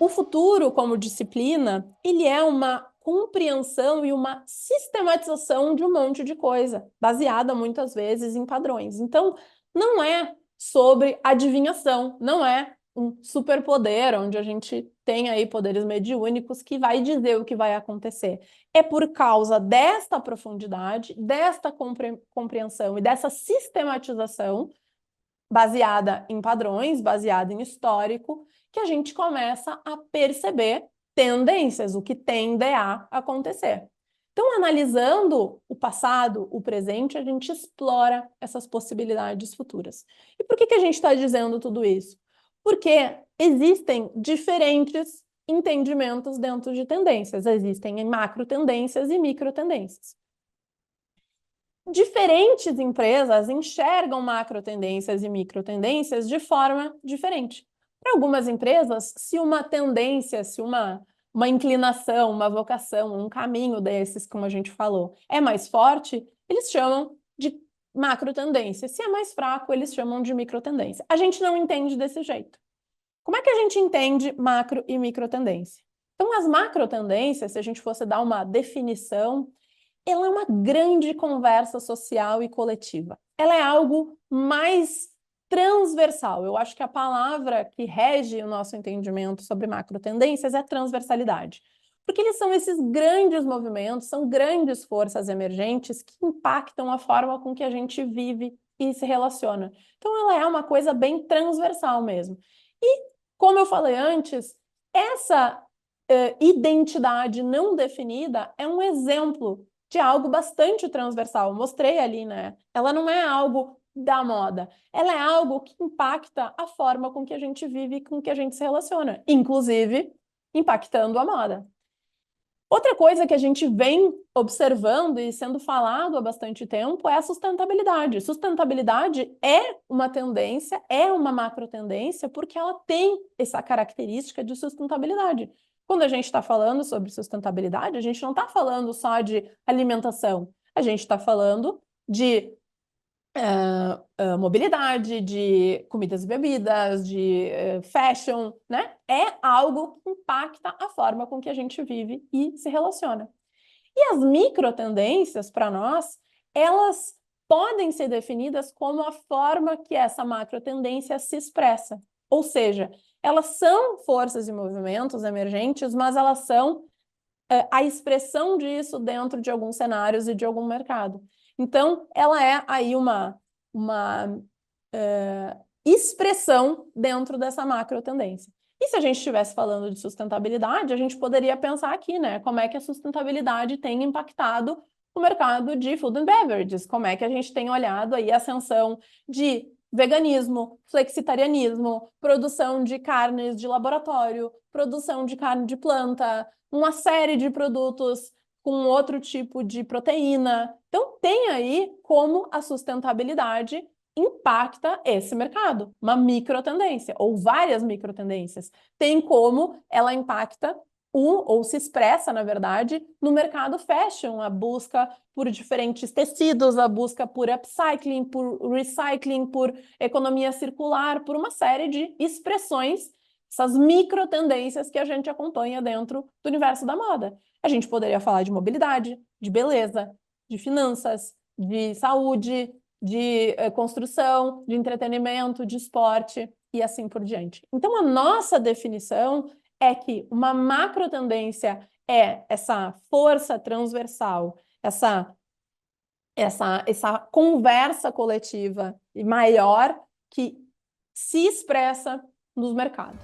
O futuro, como disciplina, ele é uma compreensão e uma sistematização de um monte de coisa, baseada muitas vezes em padrões. Então, não é sobre adivinhação, não é um superpoder onde a gente tem aí poderes mediúnicos que vai dizer o que vai acontecer. É por causa desta profundidade, desta compreensão e dessa sistematização baseada em padrões, baseada em histórico, que a gente começa a perceber tendências, o que tende a acontecer. Então, analisando o passado, o presente, a gente explora essas possibilidades futuras. E por que a gente está dizendo tudo isso? Porque existem diferentes entendimentos dentro de tendências. Existem macro tendências e micro tendências. Diferentes empresas enxergam macro tendências e micro tendências de forma diferente. Para algumas empresas, se uma tendência, se uma inclinação, uma vocação, um caminho desses, como a gente falou, é mais forte, eles chamam de macro tendência. Se é mais fraco, eles chamam de micro tendência. A gente não entende desse jeito. Como é que a gente entende macro e micro tendência? Então, as macro tendências, se a gente fosse dar uma definição, ela é uma grande conversa social e coletiva. Ela é algo mais transversal. Eu acho que a palavra que rege o nosso entendimento sobre macro tendências é transversalidade. Porque eles são esses grandes movimentos, são grandes forças emergentes que impactam a forma com que a gente vive e se relaciona. Então, ela é uma coisa bem transversal mesmo. E, como eu falei antes, essa identidade não definida é um exemplo de algo bastante transversal. Mostrei ali, né? Ela não é algo da moda, ela é algo que impacta a forma com que a gente vive e com que a gente se relaciona, inclusive impactando a moda. Outra coisa que a gente vem observando e sendo falado há bastante tempo é a sustentabilidade. Sustentabilidade é uma tendência, é uma macro tendência, porque ela tem essa característica de sustentabilidade. Quando a gente está falando sobre sustentabilidade, a gente não está falando só de alimentação, a gente está falando de mobilidade, de comidas e bebidas, de fashion, né? É algo que impacta a forma com que a gente vive e se relaciona. E as micro tendências, para nós, elas podem ser definidas como a forma que essa macro tendência se expressa. Ou seja, elas são forças e movimentos emergentes, mas elas são a expressão disso dentro de alguns cenários e de algum mercado. Então, ela é aí uma expressão dentro dessa macro tendência. E se a gente estivesse falando de sustentabilidade, a gente poderia pensar aqui, né? Como é que a sustentabilidade tem impactado o mercado de food and beverages? Como é que a gente tem olhado aí a ascensão de veganismo, flexitarianismo, produção de carnes de laboratório, produção de carne de planta, uma série de produtos com outro tipo de proteína. Então, tem aí como a sustentabilidade impacta esse mercado, uma micro tendência, ou várias micro tendências. Tem como ela impacta ou se expressa, na verdade, no mercado fashion, a busca por diferentes tecidos, a busca por upcycling, por recycling, por economia circular, por uma série de expressões, essas micro tendências que a gente acompanha dentro do universo da moda. A gente poderia falar de mobilidade, de beleza, de finanças, de saúde, de construção, de entretenimento, de esporte e assim por diante. Então, a nossa definição é que uma macro tendência é essa força transversal, essa conversa coletiva e maior que se expressa nos mercados.